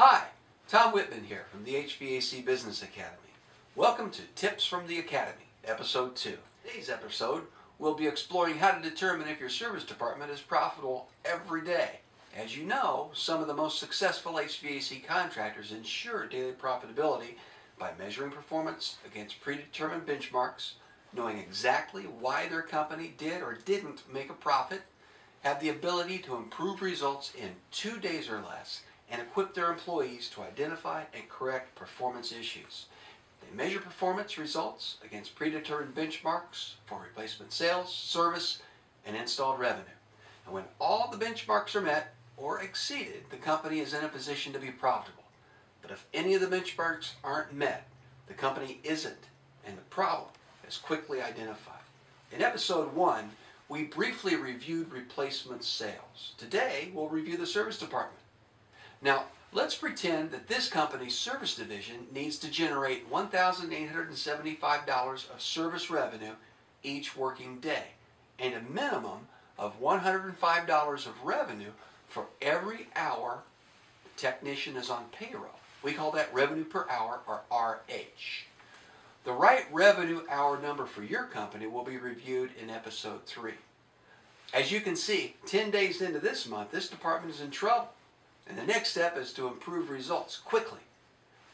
Hi, Tom Whitman here from the HVAC Business Academy. Welcome to Tips from the Academy, Episode 2. Today's episode, we'll be exploring how to determine if your service department is profitable every day. As you know, some of the most successful HVAC contractors ensure daily profitability by measuring performance against predetermined benchmarks, knowing exactly why their company did or didn't make a profit, have the ability to improve results in 2 days or less, and equip their employees to identify and correct performance issues. They measure performance results against predetermined benchmarks for replacement sales, service, and installed revenue. And when all the benchmarks are met or exceeded, the company is in a position to be profitable. But if any of the benchmarks aren't met, the company isn't, and the problem is quickly identified. In Episode 1, we briefly reviewed replacement sales. Today, we'll review the service department. Now, let's pretend that this company's service division needs to generate $1,875 of service revenue each working day, and a minimum of $105 of revenue for every hour the technician is on payroll. We call that revenue per hour, or RH. The right revenue hour number for your company will be reviewed in Episode 3. As you can see, 10 days into this month, this department is in trouble. And the next step is to improve results quickly.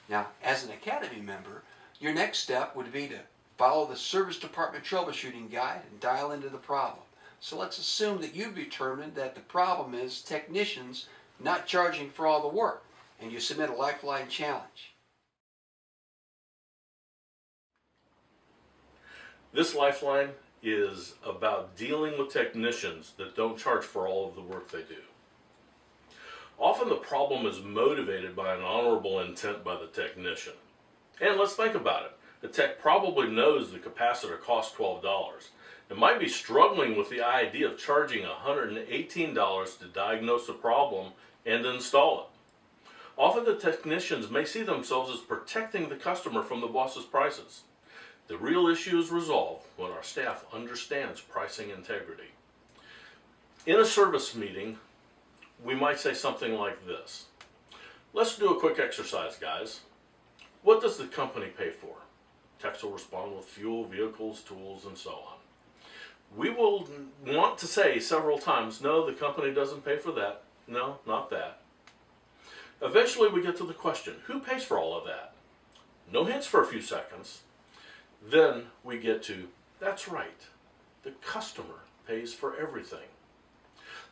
Now, as an Academy member, your next step would be to follow the Service Department Troubleshooting Guide and dial into the problem. So let's assume that you've determined that the problem is technicians not charging for all the work, and you submit a Lifeline challenge. This Lifeline is about dealing with technicians that don't charge for all of the work they do. Often the problem is motivated by an honorable intent by the technician. And let's think about it. The tech probably knows the capacitor costs $12 and might be struggling with the idea of charging $118 to diagnose a problem and install it. Often the technicians may see themselves as protecting the customer from the boss's prices. The real issue is resolved when our staff understands pricing integrity. In a service meeting, we might say something like this. Let's do a quick exercise, guys. What does the company pay for? Techs will respond with fuel, vehicles, tools, and so on. We will want to say several times, no, the company doesn't pay for that. No, not that. Eventually we get to the question, who pays for all of that? No hints for a few seconds. Then we get to, that's right, the customer pays for everything.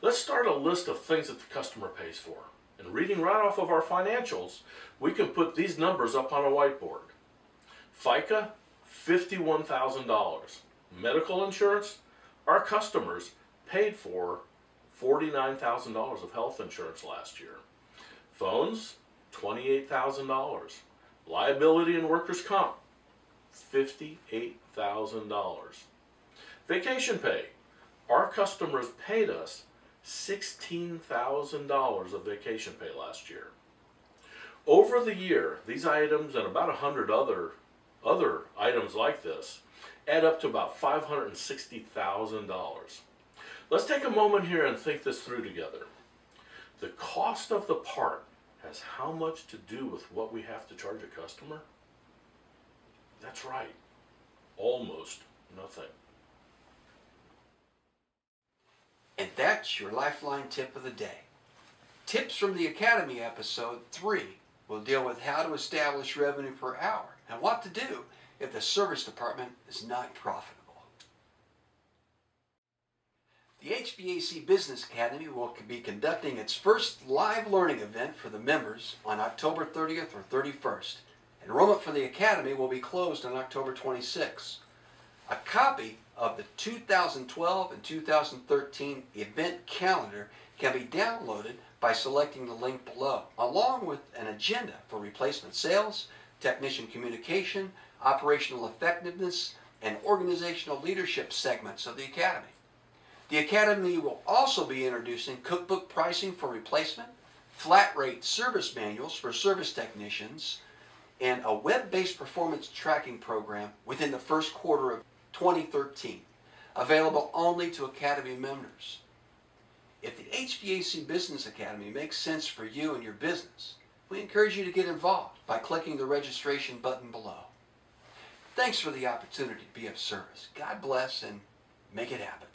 Let's start a list of things that the customer pays for. And reading right off of our financials, we can put these numbers up on a whiteboard. FICA, $51,000. Medical insurance, our customers paid for $49,000 of health insurance last year. Phones, $28,000. Liability and workers' comp, $58,000. Vacation pay, our customers paid us $16,000 of vacation pay last year. Over the year, these items and about 100 other items like this add up to about $560,000. Let's take a moment here and think this through together. The cost of the part has how much to do with what we have to charge a customer? That's right, almost nothing. And that's your Lifeline tip of the day. Tips from the Academy Episode 3 will deal with how to establish revenue per hour and what to do if the service department is not profitable. The HVAC Business Academy will be conducting its first live learning event for the members on October 30th or 31st. Enrollment for the Academy will be closed on October 26th. A copy of the 2012 and 2013 event calendar can be downloaded by selecting the link below, along with an agenda for replacement sales, technician communication, operational effectiveness, and organizational leadership segments of the Academy. The Academy will also be introducing cookbook pricing for replacement, flat rate service manuals for service technicians, and a web-based performance tracking program within the first quarter of 2013, available only to Academy members. If the HVAC Business Academy makes sense for you and your business, we encourage you to get involved by clicking the registration button below. Thanks for the opportunity to be of service. God bless and make it happen.